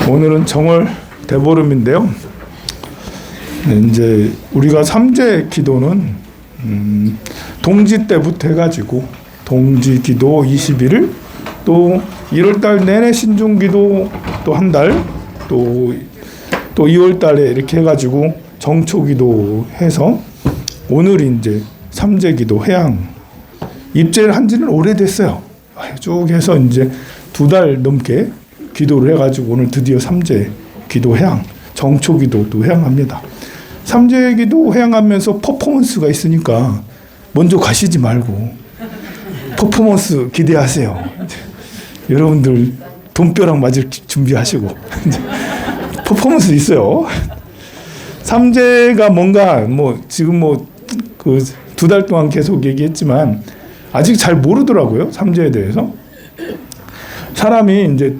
오늘은 정월 대보름인데요. 이제 우리가 삼재 기도는 동지 때부터 해가지고 동지 기도 21일, 또 1월달 내내 신중 기도 또 한 달, 또 2월달에 이렇게 해가지고 정초 기도 해서 오늘이 이제 삼재 기도 해양 입제를 한지는 오래됐어요. 쭉 해서 이제 2달 넘게 기도를 해가지고 오늘 드디어 삼재 기도 해양, 정초 기도도 해양합니다. 삼재 기도 해양하면서 퍼포먼스가 있으니까 먼저 가시지 말고 퍼포먼스 기대하세요. 여러분들 돈벼락 맞을 준비하시고 퍼포먼스 있어요. 삼재가 뭔가 지금 그 2달 동안 계속 얘기했지만 아직 잘 모르더라고요. 삼재에 대해서. 사람이 이제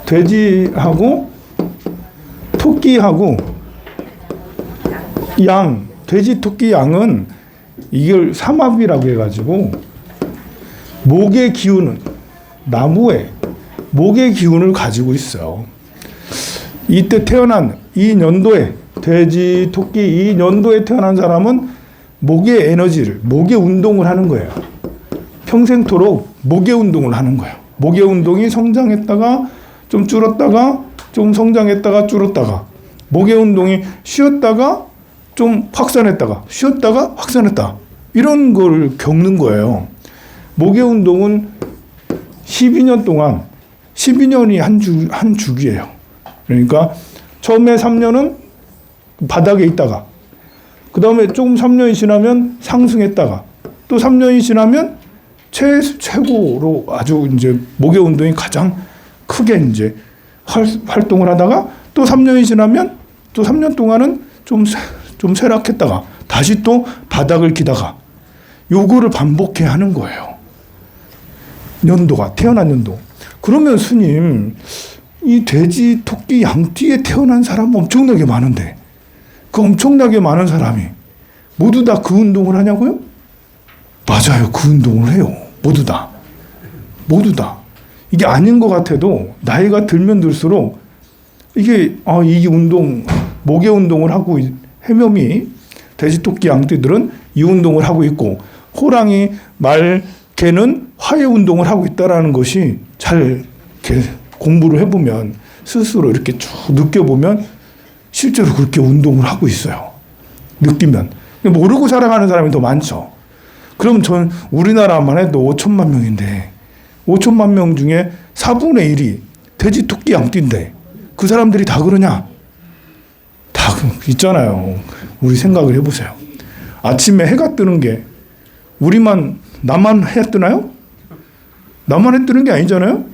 돼지하고 토끼하고 양, 돼지, 토끼, 양은 이걸 삼합이라고 해가지고 목의 기운은 나무에 목의 기운을 가지고 있어요. 이때 태어난 이 년도에 돼지, 토끼 이 년도에 태어난 사람은 목의 에너지를, 목의 운동을 하는 거예요. 평생토록 목의 운동을 하는 거예요. 목의 운동이 성장했다가 좀 줄었다가 좀 성장했다가 줄었다가, 목의 운동이 쉬었다가 좀 확산했다가 쉬었다가 확산했다, 이런 걸 겪는 거예요. 목의 운동은 12년 동안 12년이 한 주기예요. 그러니까 처음에 3년은 바닥에 있다가 그 다음에 조금 3년이 지나면 상승했다가 또 3년이 지나면 최고로 아주 이제 목의 운동이 가장 크게 이제 활동을 하다가 또 3년이 지나면 또 3년 동안은 좀 쇠락했다가 다시 또 바닥을 기다가 요거를 반복해야 하는 거예요. 연도가, 태어난 연도. 그러면 스님, 이 돼지, 토끼, 양띠에 태어난 사람 엄청나게 많은데 그 엄청나게 많은 사람이 모두 다 그 운동을 하냐고요? 맞아요. 그 운동을 해요. 모두 다. 이게 아닌 것 같아도 나이가 들면 들수록 이게 운동, 목의 운동을 하고 해묘미, 돼지, 토끼, 양띠들은 이 운동을 하고 있고 호랑이, 말, 개는 화의 운동을 하고 있다라는 것이 잘 이렇게 공부를 해보면 스스로 이렇게 쭉 느껴보면 실제로 그렇게 운동을 하고 있어요. 느끼면. 모르고 살아가는 사람이 더 많죠. 그럼 전 우리나라만 해도 5천만 명인데 5천만 명 중에 4분의 1이 돼지, 토끼, 양띠인데 그 사람들이 다 그러냐? 다 있잖아요. 우리 생각을 해보세요. 아침에 해가 뜨는 게 나만 해 뜨나요? 나만 해 뜨는 게 아니잖아요.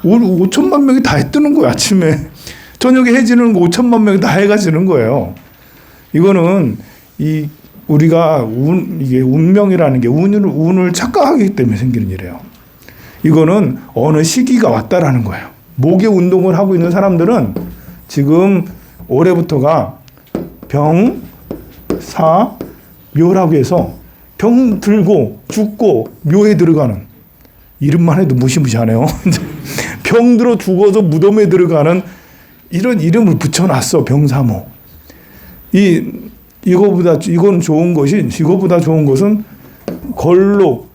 5천만 명이 다 해 뜨는 거예요. 아침에 저녁에 해 지는 거 5천만 명이 다 해가 지는 거예요. 이거는 우리가 이게 운명이라는 게 운을 착각하기 때문에 생기는 일이에요. 이거는 어느 시기가 왔다라는 거예요. 목의 운동을 하고 있는 사람들은 지금 올해부터가 병, 사, 묘라고 해서 병 들고 죽고 묘에 들어가는, 이름만 해도 무시무시하네요. 병 들어 죽어서 무덤에 들어가는 이런 이름을 붙여놨어. 병사모. 이거보다 좋은 것은 걸록,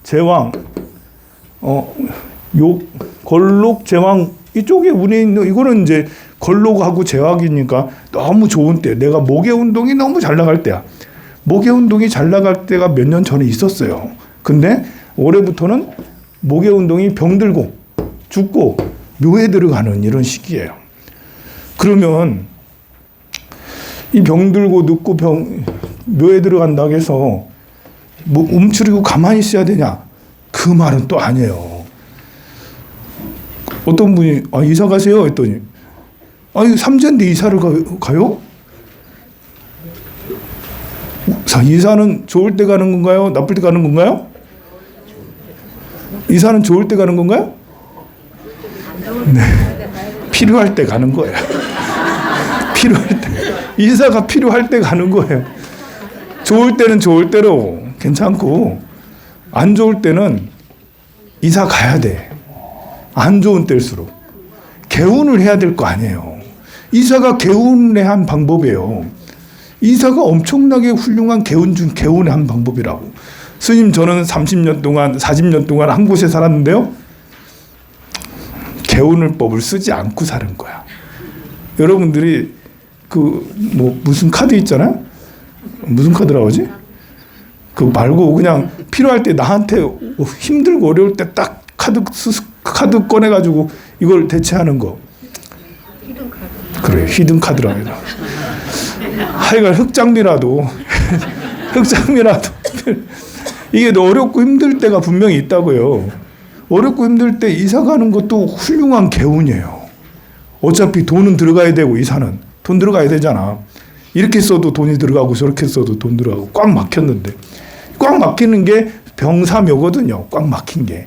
제왕, 걸록, 제왕 이쪽에 운이 있는, 이거는 이제 걸록하고 제왕이니까 너무 좋은 때, 내가 목의 운동이 너무 잘 나갈 때야. 목의 운동이 잘 나갈 때가 몇 년 전에 있었어요. 근데 올해부터는 목의 운동이 병들고 죽고 묘에 들어가는 이런 시기예요. 그러면 이 병들고 늙고 묘에 들어간다고 해서 움츠리고 가만히 있어야 되냐? 그 말은 또 아니에요. 어떤 분이 이사 가세요 했더니 삼재인데 이사를 가요? 이사는 좋을 때 가는 건가요? 나쁠 때 가는 건가요? 이사는 좋을 때 가는 건가요? 네. 필요할 때 가는 거예요. 필요할 때. 이사가 필요할 때 가는 거예요. 좋을 때는 좋을 대로 괜찮고 안 좋을 때는 이사 가야 돼. 안 좋은 때일수록 개운을 해야 될 거 아니에요. 이사가 개운의 한 방법이에요. 이사가 엄청나게 훌륭한 개운의 한 방법이라고. 스님, 저는 30년 동안 40년 동안 한 곳에 살았는데요, 개운을 법을 쓰지 않고 사는 거야. 여러분들이 무슨 카드 있잖아요. 무슨 카드라고 하지? 그거 말고 그냥 필요할 때 나한테 힘들고 어려울 때 딱 카드 꺼내가지고 이걸 대체하는 거. 그래, 히든 카드라고 해요. 하여간 흑장미라도 이게 어렵고 힘들 때가 분명히 있다고요. 어렵고 힘들 때 이사 가는 것도 훌륭한 개운이에요. 어차피 돈은 들어가야 되고, 이사는 돈 들어가야 되잖아. 이렇게 써도 돈이 들어가고 저렇게 써도 돈 들어가고 꽉 막혔는데, 꽉 막히는 게 병사묘거든요. 꽉 막힌 게.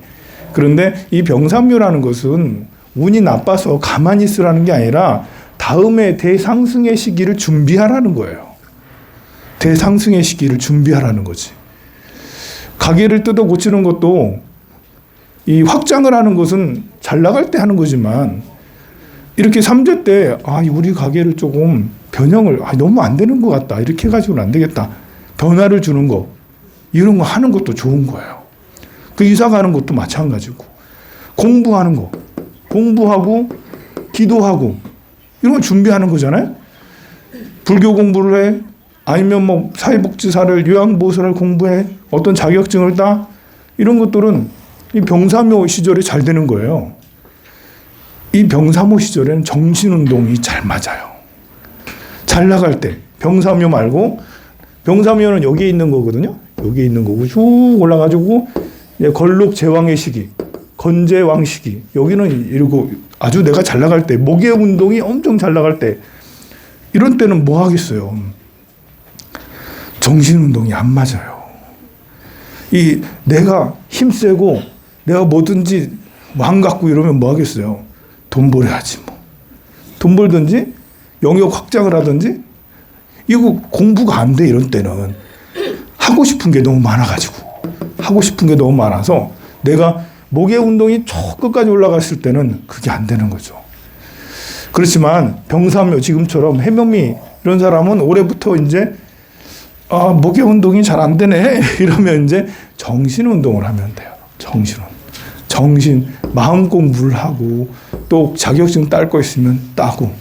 그런데 이 병사묘라는 것은 운이 나빠서 가만히 있으라는 게 아니라 다음에 대상승의 시기를 준비하라는 거예요. 대상승의 시기를 준비하라는 거지. 가게를 뜯어 고치는 것도, 이 확장을 하는 것은 잘 나갈 때 하는 거지만, 이렇게 삼재 때 우리 가게를 조금 변형을 너무 안 되는 것 같다, 이렇게 해가지고는 안 되겠다, 변화를 주는 거, 이런 거 하는 것도 좋은 거예요. 그 이사 가는 것도 마찬가지고, 공부하는 거, 공부하고 기도하고 이런 거 준비하는 거잖아요. 불교 공부를 해, 아니면 사회복지사를, 요양보호사를 공부해, 어떤 자격증을 따, 이런 것들은 이 병사묘 시절에 잘 되는 거예요. 이 병사묘 시절에는 정신운동이 잘 맞아요. 잘 나갈 때. 병사묘 말고, 병사묘는 여기에 있는 거거든요. 여기에 있는 거고 쭉 올라가지고 걸록제왕의 시기, 건제왕 시기, 여기는 이러고 아주 내가 잘 나갈 때, 목의 운동이 엄청 잘 나갈 때, 이런 때는 뭐 하겠어요. 정신운동이 안 맞아요. 내가 힘세고 내가 뭐든지 마음 갖고 이러면 뭐 하겠어요. 돈 벌어야지 뭐. 돈 벌든지 영역 확장을 하든지. 이거 공부가 안 돼. 이런 때는 하고 싶은 게 너무 많아가지고, 하고 싶은 게 너무 많아서 내가 목의 운동이 저 끝까지 올라갔을 때는 그게 안 되는 거죠. 그렇지만 병사묘, 지금처럼 해명미 이런 사람은 올해부터 이제 목의 운동이 잘 안 되네 이러면 이제 정신 운동을 하면 돼요. 정신, 마음 공부를 하고, 또 자격증 딸 거 있으면 따고,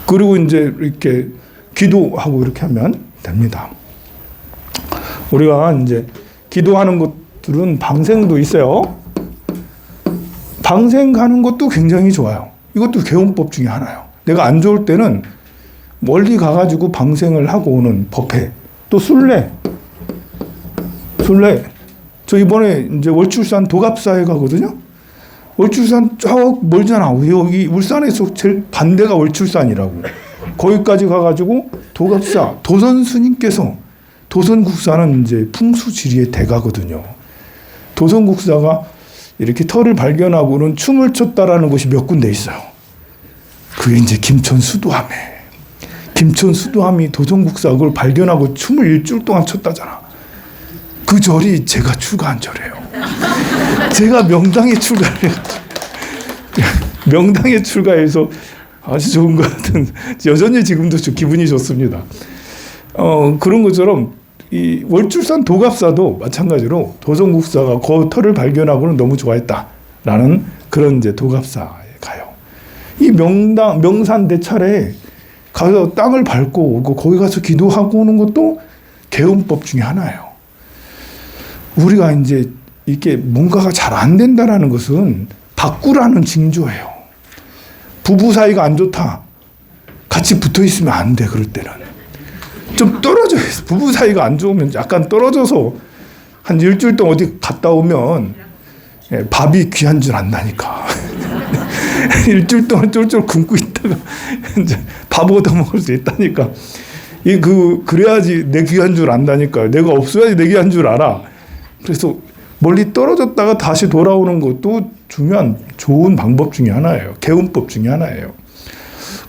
그리고 이제 이렇게 기도하고 이렇게 하면 됩니다. 우리가 이제 기도하는 것들은 방생도 있어요. 방생 가는 것도 굉장히 좋아요. 이것도 개운법 중에 하나예요. 내가 안 좋을 때는 멀리 가가지고 방생을 하고 오는 법회. 또 순례. 저 이번에 이제 월출산 도갑사에 가거든요. 월출산 저 멀잖아. 여기 울산에서 제일 반대가 월출산이라고. 거기까지 가가지고 도갑사, 도선 스님께서, 도선국사는 이제 풍수지리의 대가거든요. 도선국사가 이렇게 터를 발견하고는 춤을 췄다라는 곳이 몇 군데 있어요. 그게 이제 김천수도함에. 김천수도함이 도선국사 그걸 발견하고 춤을 일주일 동안 췄다잖아. 그 절이 제가 출가한 절이에요. 제가 명당에 출가해서 아주 좋은 것 같은, 여전히 지금도 기분이 좋습니다. 그런 것처럼 이 월출산 도갑사도 마찬가지로 도선국사가 그 터를 발견하고는 너무 좋아했다라는 그런 이제 도갑사에 가요. 이 명산 대찰에 가서 땅을 밟고 오고 거기 가서 기도하고 오는 것도 개운법 중에 하나예요. 우리가 이제 이게 뭔가가 잘 안 된다라는 것은 바꾸라는 징조예요. 부부 사이가 안 좋다. 같이 붙어 있으면 안 돼. 그럴 때는 좀 떨어져 있어. 부부 사이가 안 좋으면 약간 떨어져서 한 일주일 동안 어디 갔다 오면 밥이 귀한 줄 안다니까. 일주일 동안 쫄쫄 굶고 있다가 이제 밥 얻어 먹을 수 있다니까. 그래야지 내 귀한 줄 안다니까. 내가 없어야지 내 귀한 줄 알아. 그래서 멀리 떨어졌다가 다시 돌아오는 것도 중요한 좋은 방법 중에 하나예요. 개운법 중에 하나예요.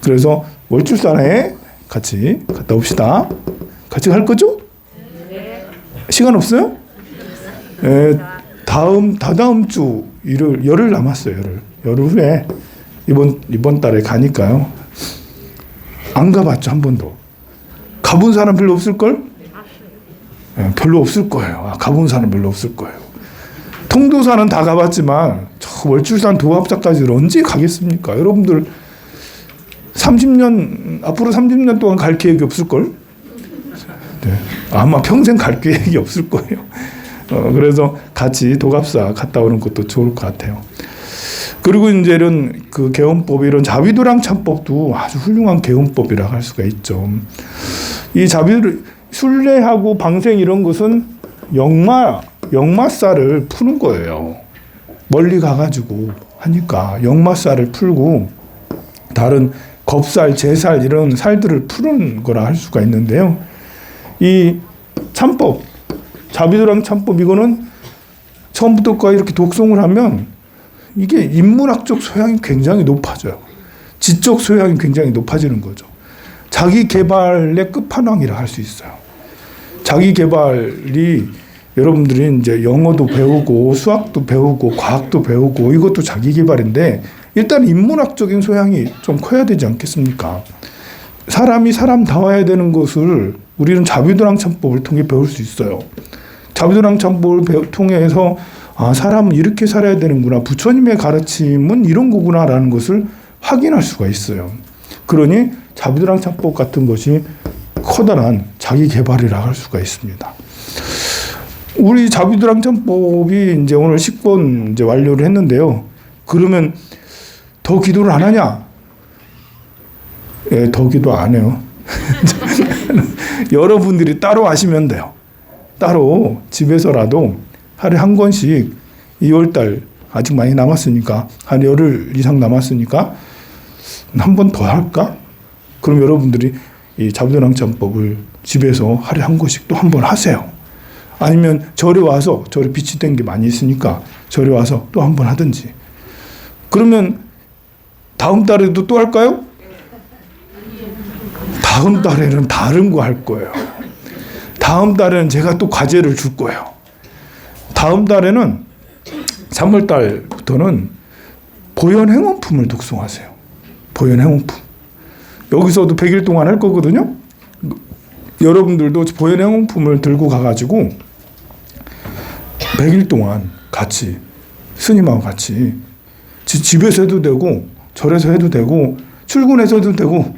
그래서 월출산에 같이 갔다 옵시다. 같이 갈 거죠? 네. 시간 없어요? 네, 다다음 주 열흘 남았어요. 열흘 후에 이번 달에 가니까요. 안 가봤죠, 한 번도. 가본 사람 별로 없을걸? 네, 별로 없을 거예요. 가본 사람 별로 없을 거예요. 통도사는 다 가봤지만 저 월출산 도합사까지를 언제 가겠습니까? 여러분들 앞으로 30년 동안 갈 계획이 없을걸? 네, 아마 평생 갈 계획이 없을 거예요. 그래서 같이 도갑사 갔다 오는 것도 좋을 것 같아요. 그리고 이제 이런 그 개헌법, 이런 자비도랑 참법도 아주 훌륭한 개헌법이라고 할 수가 있죠. 이 순례하고 방생 이런 것은 역마살을 푸는 거예요. 멀리 가가지고 하니까 역마살을 풀고 다른 겁살, 제살 이런 살들을 푸는 거라 할 수가 있는데요. 이 참법, 자비도랑 참법 이거는 처음부터까지 이렇게 독송을 하면 이게 인문학적 소양이 굉장히 높아져요. 지적 소양이 굉장히 높아지는 거죠. 자기 개발의 끝판왕이라 할 수 있어요. 자기 개발이 여러분들이 이제 영어도 배우고 수학도 배우고 과학도 배우고 이것도 자기 개발인데 일단 인문학적인 소양이 좀 커야 되지 않겠습니까? 사람이 사람다워야 되는 것을 우리는 자비도랑 참법을 통해 배울 수 있어요. 자비도랑 참법을 통해서 사람은 이렇게 살아야 되는구나. 부처님의 가르침은 이런 거구나라는 것을 확인할 수가 있어요. 그러니 자비도랑 참법 같은 것이 커다란 자기 개발이라 할 수가 있습니다. 우리 자비도랑 참법이 이제 오늘 10권 이제 완료를 했는데요. 그러면 더 기도를 안 하냐? 예, 더 기도 안 해요. 여러분들이 따로 하시면 돼요. 따로 집에서라도 하루에 한 권씩 2월달 아직 많이 남았으니까 한 열흘 이상 남았으니까 한 번 더 할까? 그럼 여러분들이 이 자비도랑 참법을 집에서 하루에 한 권씩 또 한 번 하세요. 아니면 절에 와서 절에 빛이 된 게 많이 있으니까 절에 와서 또 한 번 하든지. 그러면 다음 달에도 또 할까요? 다음 달에는 다른 거 할 거예요. 다음 달에는 제가 또 과제를 줄 거예요. 다음 달에는 3월 달부터는 보현행원품을 독송하세요. 보현행원품. 여기서도 100일 동안 할 거거든요. 여러분들도 보현행원품을 들고 가가지고 100일 동안 같이 스님하고 같이 집에서 해도 되고 절에서 해도 되고 출근해서 해도 되고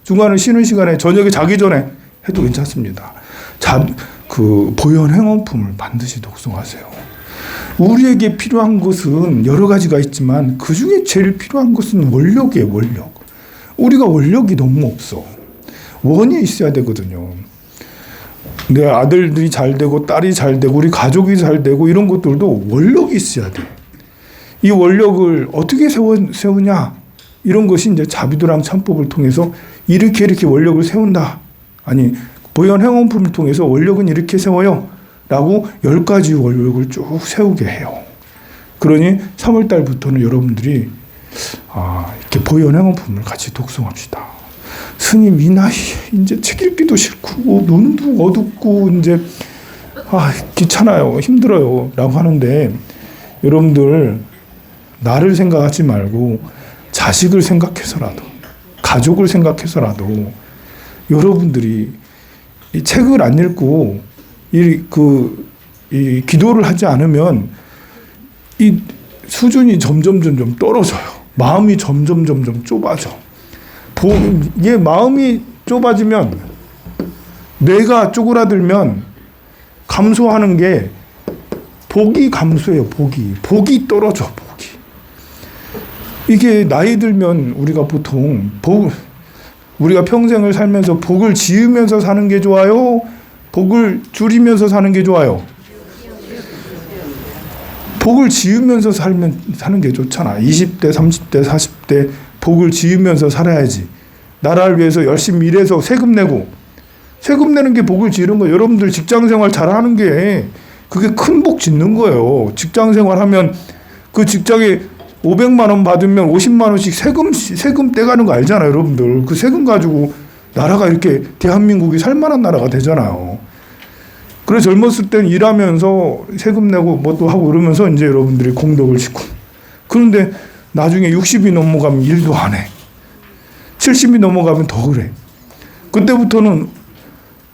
중간에 쉬는 시간에 저녁에 자기 전에 해도 괜찮습니다. 그 보현행원품을 반드시 독송하세요. 우리에게 필요한 것은 여러 가지가 있지만 그 중에 제일 필요한 것은 원력이에요. 원력. 우리가 원력이 너무 없어. 원이 있어야 되거든요. 내 아들들이 잘 되고 딸이 잘 되고 우리 가족이 잘 되고 이런 것들도 원력이 있어야 돼. 이 원력을 어떻게 세우냐? 이런 것이 이제 자비도랑 참법을 통해서 이렇게 원력을 세운다. 아니 보현행원품을 통해서 원력은 이렇게 세워요. 라고 10가지 원력을 쭉 세우게 해요. 그러니 3월 달부터는 여러분들이 이렇게 보현행원품을 같이 독송합시다. 스님 이 나이에 이제 책 읽기도 싫고 눈도 어둡고 이제 귀찮아요. 힘들어요. 라고 하는데 여러분들 나를 생각하지 말고 자식을 생각해서라도 가족을 생각해서라도 여러분들이 이 책을 안 읽고 이 기도를 하지 않으면 이 수준이 점점 떨어져요. 마음이 점점 좁아져. 이게 마음이 좁아지면 뇌가 쪼그라들면 감소하는 게 복이 감소해요. 복이 떨어져. 복이. 이게 나이 들면 우리가 보통 우리가 평생을 살면서 복을 지으면서 사는 게 좋아요? 복을 줄이면서 사는 게 좋아요? 복을 지으면서 사는 게 좋잖아. 20대, 30대, 40대 복을 지으면서 살아야지. 나라를 위해서 열심히 일해서 세금 내고 세금 내는 게 복을 지으는 거예요. 여러분들 직장생활 잘하는 게 그게 큰 복 짓는 거예요. 직장생활 하면 그 직장에 500만 원 받으면 50만 원씩 세금 떼가는 거 알잖아요. 여러분들. 그 세금 가지고 나라가 이렇게 대한민국이 살만한 나라가 되잖아요. 그래서 젊었을 땐 일하면서 세금 내고 뭣도 하고 그러면서 이제 여러분들이 공덕을 싣고. 그런데 나중에 60이 넘어가면 일도 안 해. 70이 넘어가면 더 그래. 그때부터는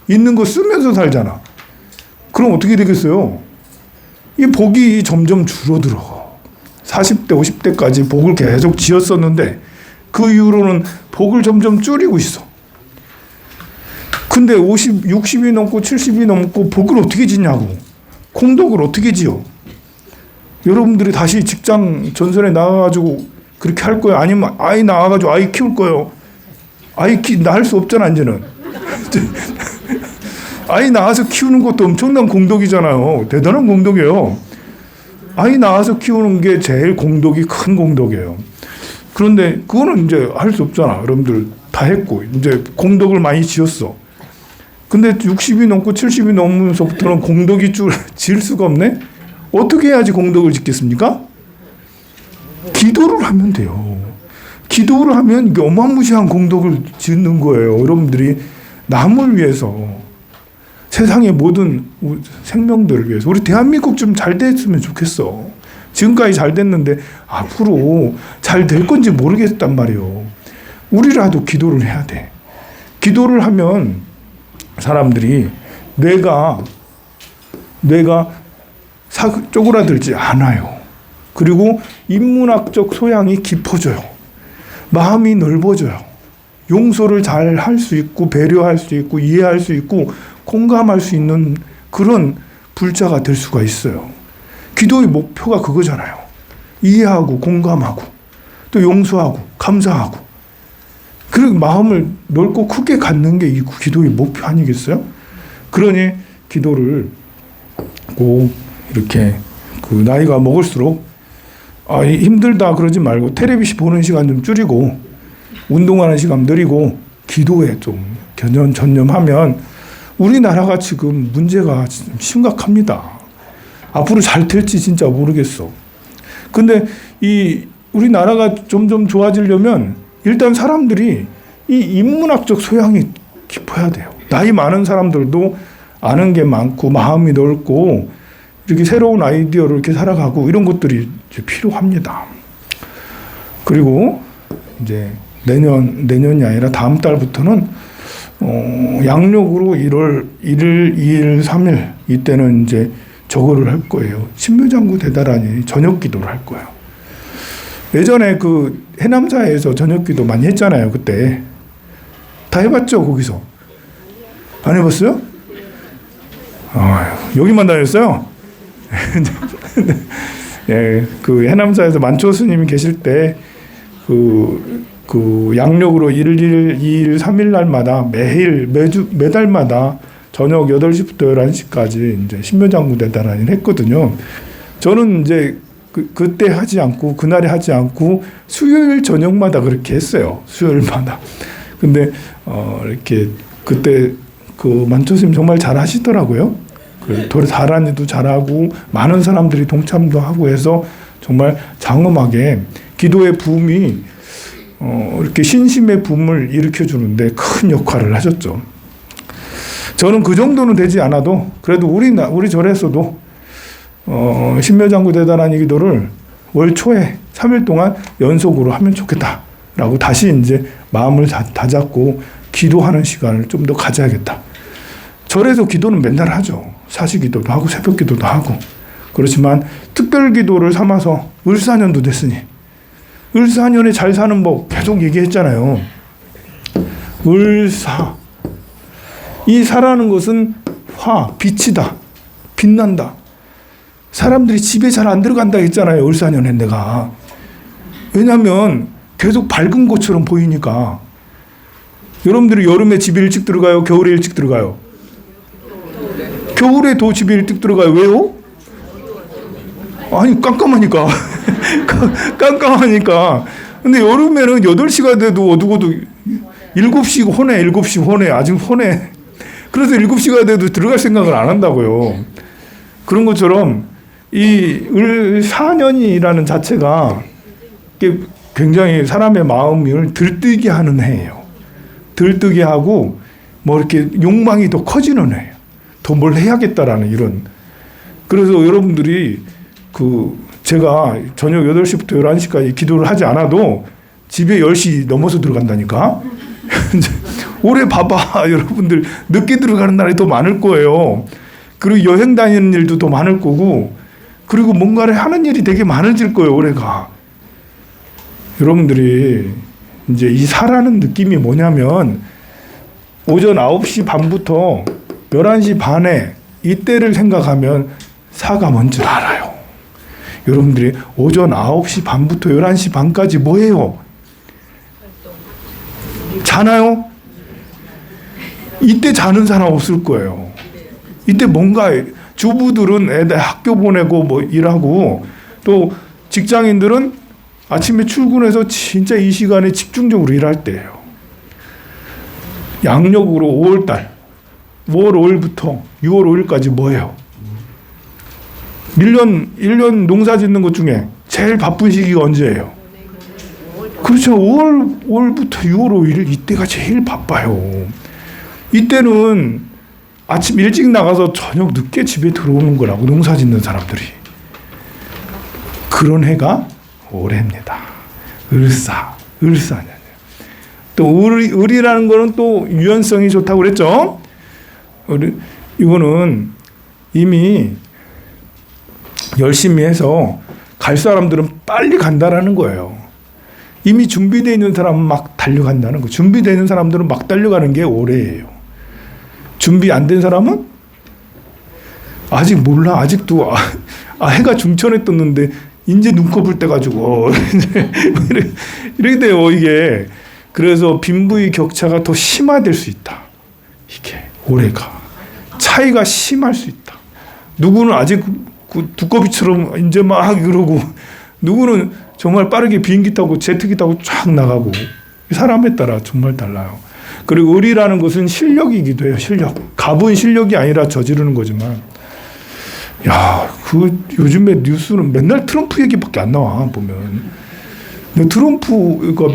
있는 거 쓰면서 살잖아. 그럼 어떻게 되겠어요? 이 복이 점점 줄어들어. 40대, 50대까지 복을 계속 지었었는데 그 이후로는 복을 점점 줄이고 있어. 근데 60이 넘고 70이 넘고 복을 어떻게 짓냐고. 공덕을 어떻게 지어. 여러분들이 다시 직장 전선에 나가가지고 그렇게 할 거예요? 아니면 아이 낳아가지고 아이 키울 거예요? 나 할 수 없잖아, 이제는. 아이 낳아서 키우는 것도 엄청난 공덕이잖아요. 대단한 공덕이에요. 아이 낳아서 키우는 게 제일 공덕이 큰 공덕이에요. 그런데 그거는 이제 할 수 없잖아. 여러분들 다 했고 이제 공덕을 많이 지었어. 근데 60이 넘고 70이 넘으면서부터는 공덕이 지을 수가 없네? 어떻게 해야지 공덕을 짓겠습니까? 기도를 하면 돼요. 기도를 하면 이게 어마무시한 공덕을 짓는 거예요. 여러분들이 남을 위해서, 세상의 모든 생명들을 위해서. 우리 대한민국 좀 잘 됐으면 좋겠어. 지금까지 잘 됐는데 앞으로 잘 될 건지 모르겠단 말이에요. 우리라도 기도를 해야 돼. 기도를 하면 사람들이 뇌가 쪼그라들지 않아요. 그리고 인문학적 소양이 깊어져요. 마음이 넓어져요. 용서를 잘 할 수 있고 배려할 수 있고 이해할 수 있고 공감할 수 있는 그런 불자가 될 수가 있어요. 기도의 목표가 그거잖아요. 이해하고 공감하고 또 용서하고 감사하고 그리고 마음을 넓고 크게 갖는 게 이 기도의 목표 아니겠어요? 그러니 기도를 꼭 이렇게 나이가 먹을수록 힘들다 그러지 말고 텔레비전 보는 시간 좀 줄이고 운동하는 시간 늘리고 기도에 좀 전념하면 우리나라가 지금 문제가 심각합니다. 앞으로 잘 될지 진짜 모르겠어. 근데 우리나라가 점점 좋아지려면 일단 사람들이 이 인문학적 소양이 깊어야 돼요. 나이 많은 사람들도 아는 게 많고 마음이 넓고 이렇게 새로운 아이디어로 이렇게 살아가고 이런 것들이 이제 필요합니다. 그리고 이제 내년이 아니라 다음 달부터는 양력으로 1월 1일, 2일, 3일 이때는 이제 저거를 할 거예요. 신묘장구 대다라니 저녁 기도를 할 거예요. 예전에 해남사에서 저녁 기도 많이 했잖아요. 그때 다 해봤죠, 거기서? 안 해봤어요? 여기만 다녔어요? 예, 해남사에서 만초 스님이 계실 때 양력으로 1일, 2일, 3일 날마다 매달마다 저녁 8시부터 11시까지 이제 신묘장구 대다라니를 했거든요. 저는 이제 그때 하지 않고 그날에 하지 않고 수요일 저녁마다 그렇게 했어요. 수요일마다. 근데 이렇게 그때 만초 스님 정말 잘 하시더라고요. 다라니도 잘하고 많은 사람들이 동참도 하고 해서 정말 장엄하게 기도의 붐이 이렇게 신심의 붐을 일으켜 주는데 큰 역할을 하셨죠. 저는 그 정도는 되지 않아도 그래도 우리 절에서도 신묘장구 대다라니 기도를 월 초에 3일 동안 연속으로 하면 좋겠다라고 다시 이제 마음을 다잡고 기도하는 시간을 좀 더 가져야겠다. 절에서 기도는 맨날 하죠. 사시기도도 하고 새벽기도도 하고. 그렇지만 특별기도를 삼아서 을사년도 됐으니 을사년에 잘 사는 법 계속 얘기했잖아요. 을사. 이 사라는 것은 빛이다. 빛난다. 사람들이 집에 잘 안 들어간다 했잖아요. 을사년에 내가. 왜냐하면 계속 밝은 것처럼 보이니까. 여러분들이 여름에 집에 일찍 들어가요? 겨울에 일찍 들어가요? 겨울에 더 집에 일찍 들어가요. 왜요? 아니 깜깜하니까. 깜깜하니까. 근데 여름에는 8시가 돼도 어두워도 7시 혼에 아직 혼에. 그래서 7시가 돼도 들어갈 생각을 안 한다고요. 그런 것처럼 이 을사년이라는 자체가 굉장히 사람의 마음을 들뜨게 하는 해예요. 들뜨게 하고 이렇게 욕망이 더 커지는 해예요. 더 뭘 해야겠다라는 이런. 그래서 여러분들이 제가 저녁 8시부터 11시까지 기도를 하지 않아도 집에 10시 넘어서 들어간다니까. 올해 봐봐. 여러분들 늦게 들어가는 날이 더 많을 거예요. 그리고 여행 다니는 일도 더 많을 거고, 그리고 뭔가를 하는 일이 되게 많아질 거예요, 올해가. 여러분들이 이제 이 사라는 느낌이 뭐냐면, 오전 9시 반부터 11시 반에 이때를 생각하면 사가 뭔 줄 알아요. 여러분들이 오전 9시 반부터 11시 반까지 뭐 해요? 자나요? 이때 자는 사람 없을 거예요. 이때 뭔가 주부들은 애들 학교 보내고 뭐 일하고, 또 직장인들은 아침에 출근해서 진짜 이 시간에 집중적으로 일할 때예요. 양력으로 5월달, 5월 5일부터 6월 5일까지 뭐예요? 1년 농사 짓는 것 중에 제일 바쁜 시기가 언제예요? 그렇죠. 5월부터 6월 5일 이때가 제일 바빠요. 이때는 아침 일찍 나가서 저녁 늦게 집에 들어오는 거라고, 농사 짓는 사람들이. 그런 해가 올해입니다. 을사년. 또 을이라는 거는 또 유연성이 좋다고 그랬죠. 이거는 이미 열심히 해서 갈 사람들은 빨리 간다라는 거예요. 이미 준비되어 있는 사람은 막 달려간다는 거. 준비되어 있는 사람들은 막 달려가는 게 올해예요. 준비 안 된 사람은 아직 몰라. 아직도 해가 중천에 떴는데 이제 눈곱을 떼가지고 이렇게 돼요, 이게. 그래서 빈부의 격차가 더 심화될 수 있다. 이게 올해가 차이가 심할 수 있다. 누구는 아직 두꺼비처럼 이제 막 그러고, 누구는 정말 빠르게 비행기 타고 제트기 타고 쫙 나가고, 사람에 따라 정말 달라요. 그리고 을이라는 것은 실력이기도 해요. 실력. 갑은 실력이 아니라 저지르는 거지만, 요즘에 뉴스는 맨날 트럼프 얘기밖에 안 나와, 보면. 트럼프가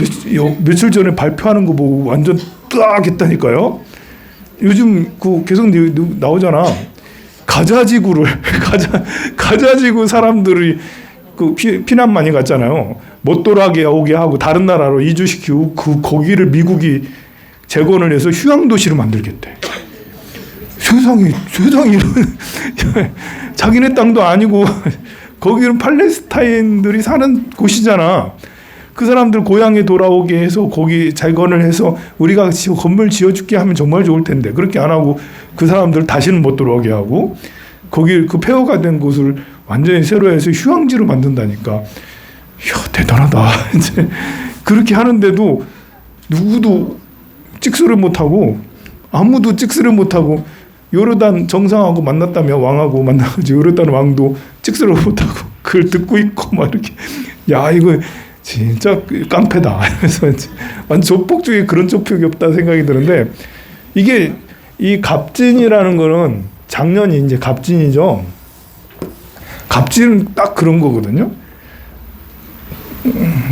며칠 전에 발표하는 거 보고 완전 뜨악 했다니까요. 요즘 계속 나오잖아. 가자지구를, 가자지구 사람들이 피난 많이 갔잖아요. 못 돌아오게 하고 다른 나라로 이주시키고, 거기를 미국이 재건을 해서 휴양도시를 만들겠대. 세상에 이런, 자기네 땅도 아니고, 거기는 팔레스타인들이 사는 곳이잖아. 그 사람들 고향에 돌아오게 해서 거기 재건을 해서 우리가 건물 지어줄게 하면 정말 좋을 텐데, 그렇게 안 하고 그 사람들 다시는 못 들어오게 하고, 거기 폐허가 된 곳을 완전히 새로 해서 휴양지로 만든다니까. 대단하다. 이제 그렇게 하는데도 누구도 찍소리 못하고, 아무도 찍소리 못하고, 요르단 정상하고 만났다며, 왕하고 만나가지고 요르단 왕도 찍소리 못하고 그걸 듣고 있고 막 이렇게. 이거 진짜 깡패다. 그래서 완전 조폭 중에 그런 조폭이 없다 생각이 드는데, 이게 이 갑진이라는 거는 작년이 이제 갑진이죠. 갑진은 딱 그런 거거든요.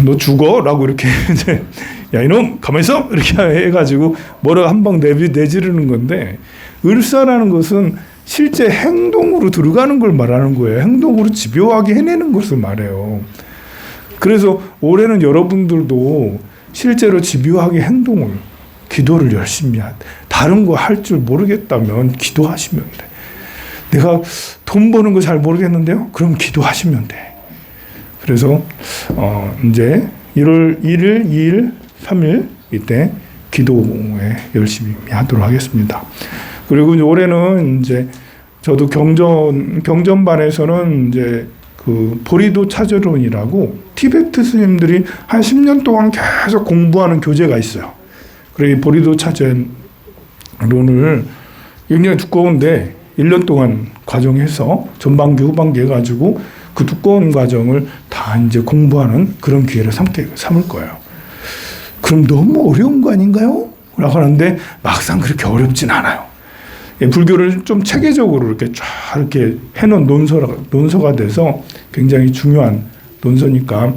너 죽어라고 이렇게 이제, 야 이놈 가만히 있어 이렇게 해가지고 뭐라고 한 방 내지르는 건데, 을사라는 것은 실제 행동으로 들어가는 걸 말하는 거예요. 행동으로 집요하게 해내는 것을 말해요. 그래서 올해는 여러분들도 실제로 집요하게 행동을, 기도를 열심히 다른 거 할 줄 모르겠다면 기도하시면 돼. 내가 돈 버는 거 잘 모르겠는데요? 그럼 기도하시면 돼. 그래서 이제 1월 1일, 2일, 3일 이때 기도에 열심히 하도록 하겠습니다. 그리고 올해는 이제 저도 경전반에서는 이제 보리도 차저론이라고 티베트 스님들이 한 10년 동안 계속 공부하는 교재가 있어요. 그리고 보리도 차저론을 굉장히 두꺼운데 1년 동안 과정해서 전반기 후반기 해가지고 그 두꺼운 과정을 다 이제 공부하는 그런 기회를 삼을 거예요. 그럼 너무 어려운 거 아닌가요? 라고 하는데 막상 그렇게 어렵진 않아요. 불교를 좀 체계적으로 이렇게 쫙 이렇게 해놓은 논서가 돼서 굉장히 중요한 논서니까,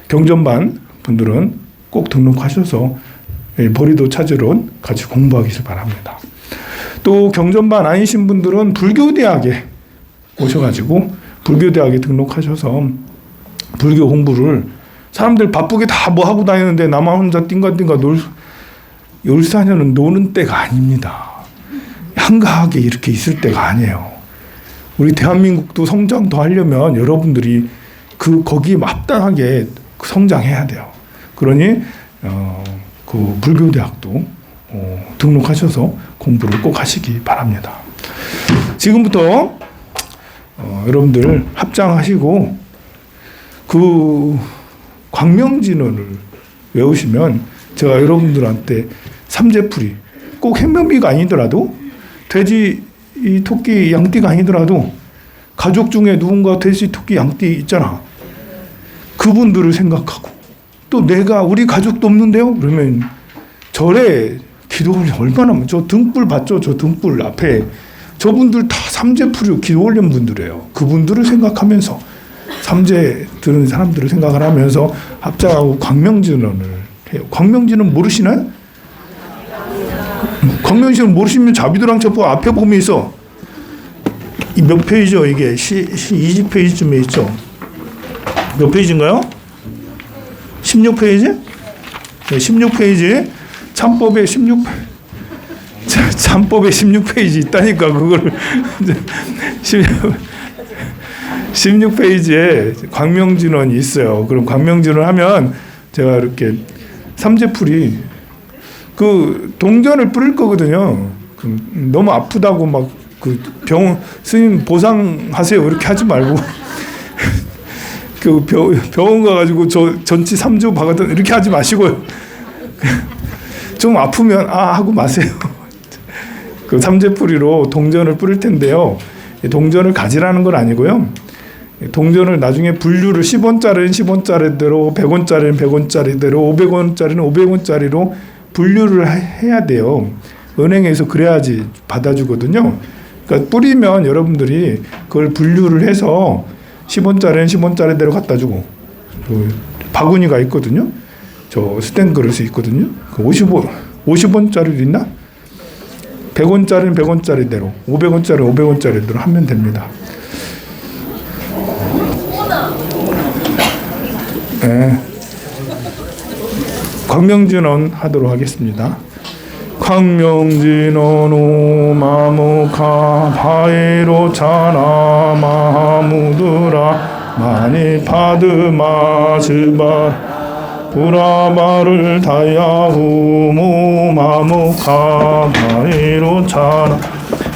경전반 분들은 꼭 등록하셔서 보리도 차저론 같이 공부하시길 바랍니다. 또 경전반 아니신 분들은 불교대학에 오셔가지고 불교대학에 등록하셔서 불교 공부를, 사람들 바쁘게 다 뭐 하고 다니는데 나만 혼자 띵가띵가 14년은 노는 때가 아닙니다. 한가하게 이렇게 있을 때가 아니에요. 우리 대한민국도 성장 더 하려면 여러분들이 거기에 합당하게 성장해야 돼요. 그러니 그 불교대학도 등록하셔서 공부를 꼭 하시기 바랍니다. 지금부터 여러분들 합장하시고 그 광명진언을 외우시면 제가 여러분들한테 삼재풀이, 꼭 행명비가 아니더라도 돼지, 토끼, 양띠가 아니더라도 가족 중에 누군가 돼지, 토끼, 양띠 있잖아. 그분들을 생각하고, 또 내가 우리 가족도 없는데요? 그러면 절에 기도 올려 얼마나, 저 등불 봤죠? 저 등불 앞에 저분들 다 삼재풀이 기도 올린 분들이에요. 그분들을 생각하면서, 삼재 들은 사람들을 생각을 하면서 합장하고 광명진언을 해요. 광명진언 모르시나요? 광명진언 모르시면 자비도랑 첩보 앞에 보면 있어. 이 몇 페이지죠? 이게 20페이지쯤에 있죠. 몇 페이지인가요? 16페이지? 네, 16페이지. 참법에 16페이지 있다니까, 그걸. 16페이지에 광명진언이 있어요. 그럼 광명진언 하면 제가 이렇게 삼재풀이 그 동전을 뿌릴 거거든요. 너무 아프다고 막 그 병원 스님 보상하세요 이렇게 하지 말고 그 병원 가가지고 저 전치 3주 박았던 이렇게 하지 마시고요. 좀 아프면 하고 마세요. 그 삼재풀이로 동전을 뿌릴 텐데요. 동전을 가지라는 건 아니고요. 동전을 나중에 분류를 10원짜리는 10원짜리대로, 100원짜리는 100원짜리대로, 500원짜리는 500원짜리로 분류를 해야 돼요. 은행에서 그래야지 받아주거든요. 그러니까 뿌리면 여러분들이 그걸 분류를 해서 10원짜리는 10원짜리대로 갖다 주고, 바구니가 있거든요. 저 스텐 그릇이 있거든요. 50원짜리도 있나? 100원짜리는 100원짜리대로, 500원짜리 500원짜리대로 하면 됩니다. 네. 광명진언 하도록 하겠습니다. 광명진언 오마무카 바이로 차나 마무드라 마니 파드마 즈바 브라바를 다야후 모마무카 바이로 차나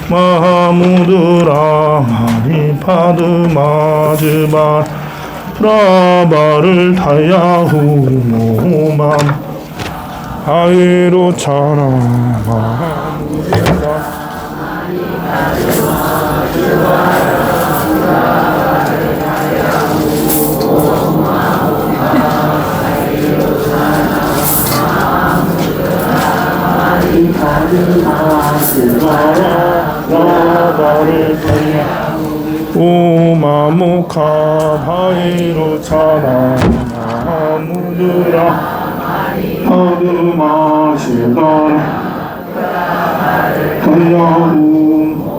마무드라 마니 파드마 즈바 브라바를 다야후 모마무카 아이로 차나 마무드라 오마무카 바이로 차나 마무드라 하드마시다 가야우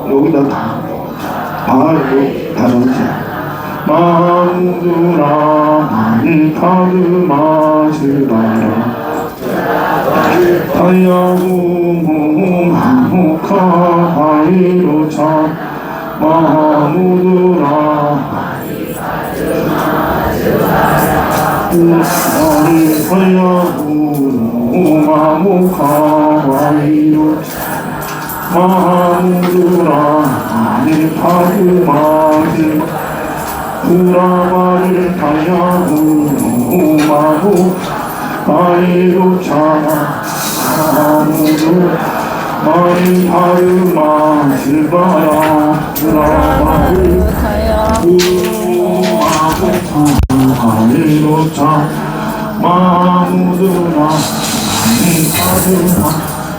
여기다 바로 다르지 마무드라 하드마시다 가야우 마무카 바이로 차 마무드라 하야우 오마무카 와이로 마무드라 아니파드마지 브라바를 타야우 오마무 와이로 차나 마무드라 마이파드마 실바야 브라바를 오마무카 와이로 차 마무드라 아니파드마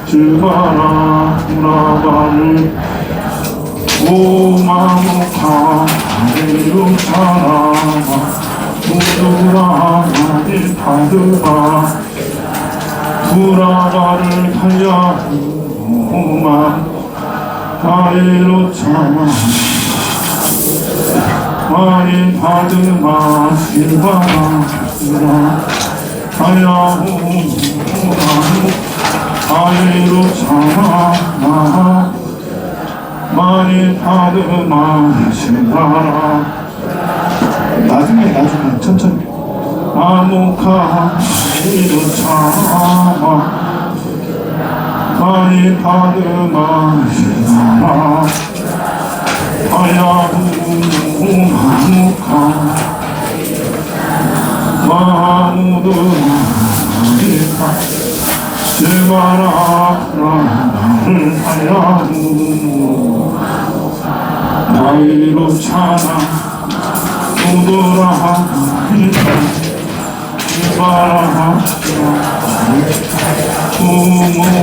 즈바라 브라바를 오마무카 아니로 차나 무드라 아니파드마 브라바를 타야 오마 아이로 참아 많이 받으마 실바라 하야후 아이로 참아 많이 받으마 실바라 나중에 천천히 아무카 아이로 참아 많이 받으마 실바라 하야후 아무카 아무도 제발아 나를 하야무 나이로 차나 오더라 제발아 부모만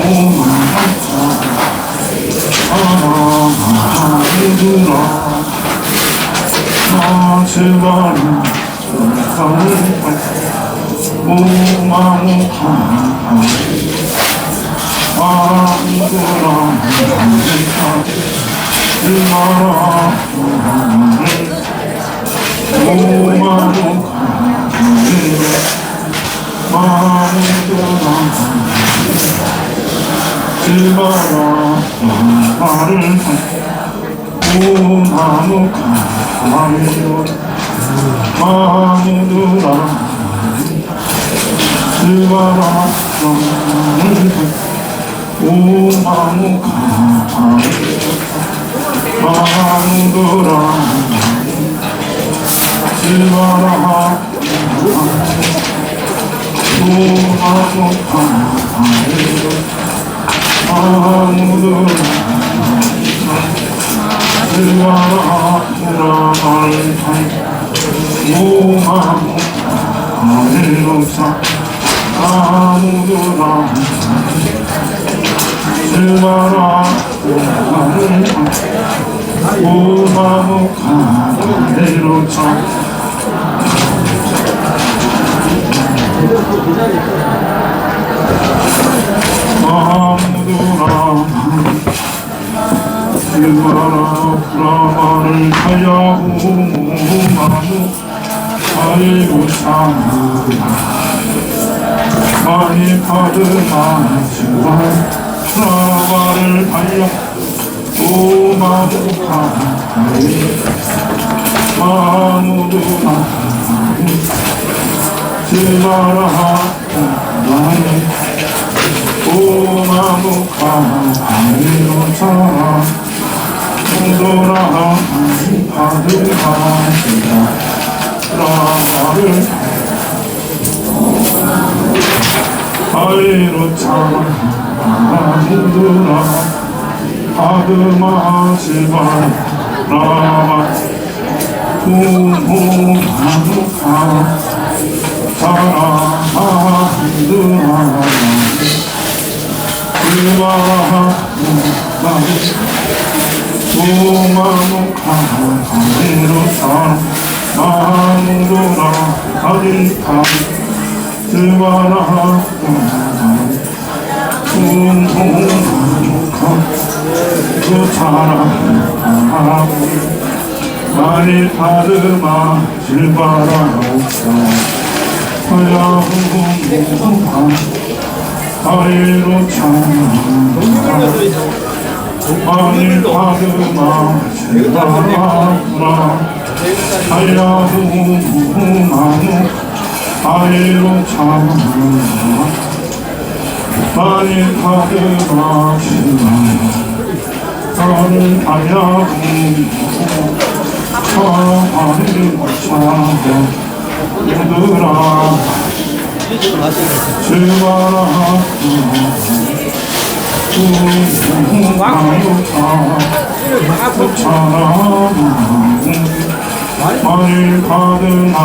아무더라 나 제발아 많이 받으마 나발을 달려 오마무카이 아무도나 제발아 나의 오마무카이로 살아 오더라 받으마 나발을 아이로 참아 아무도나 아드마 제발 라마 부모하무카 사랑하드마 제발 부모하무카 아이로 참아 아무도나 아드마 제발아 그 사랑하고 많이 받으마 제발아옵사 하야후무하 아이로 참아 많이 받으마 제발아옵사 하야후무하무 아이로 참아 많이 받으마 나를 하야구 아이로 참아 얘들아 제발아 많이 받으마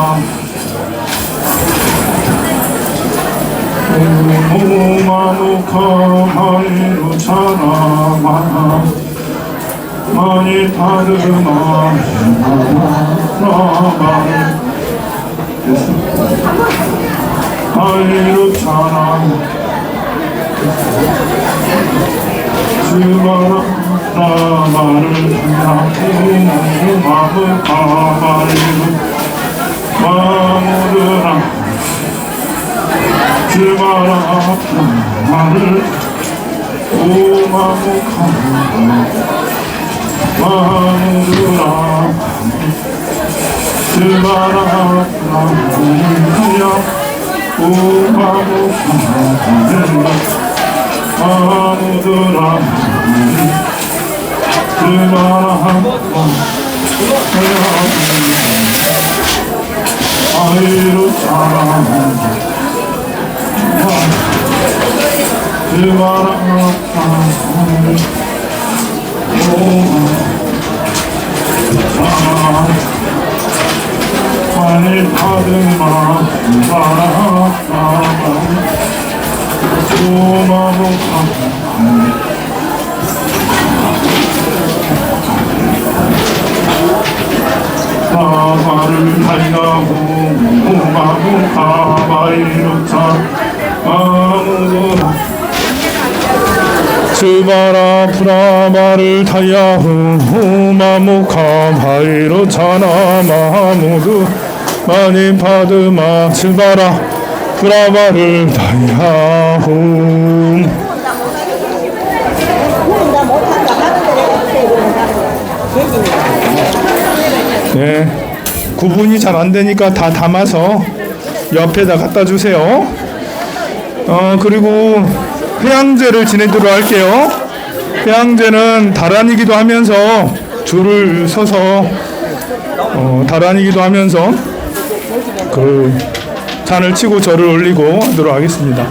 오마무카 마이로 차나마 많이 받으마 나마를 마이로 차나 스바라 라바를 하고 마무 가바리루 마무르라 스바라 라바를 오마무 가바리루 마무르라 스바라 라바를 오마무 가바리루 마무르라 아이로 사랑한다 하늘 받으마 사랑한다 고마워 가바를 달려고 오마무 가바이로 차 아무도 스바라 프라바를 타야후 오마무 가바이로 차나 마무드 마니 파드마 스바라 프라바를 타야후. 네, 구분이 잘 안 되니까 다 담아서 옆에다 갖다 주세요. 그리고 회양제를 지내도록 할게요. 회양제는 다란이기도 하면서 줄을 서서 다란이기도 하면서 그 잔을 치고 절을 올리고 하도록 하겠습니다.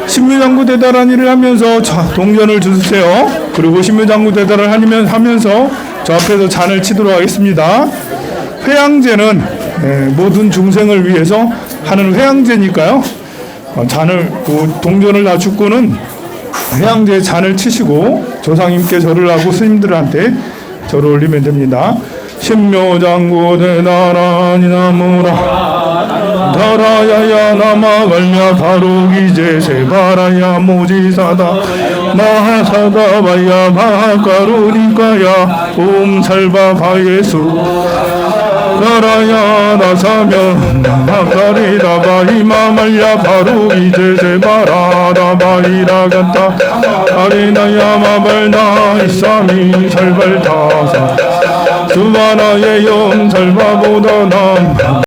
신묘장구 대다란이를 하면서 동전을 주세요. 그리고 신묘장구 대다를 하면서 저 앞에서 잔을 치도록 하겠습니다. 회양제는 모든 중생을 위해서 하는 회양제니까요. 잔을 동전을 낮추고는 회양제에 잔을 치시고 조상님께 절을 하고 스님들한테 절을 올리면 됩니다. 신묘장구 대다란이 나무라 다라야야 나마갈야 바로기제 세바라야 모지사다 마하사다바야 마하가루니까야 옴살바바예수 가라야 나사면 나가리다바이마말야 바로기제 세바라다바이라간다 아리나야 마발나 이사미 살발타사 수바나의 영살바보다 남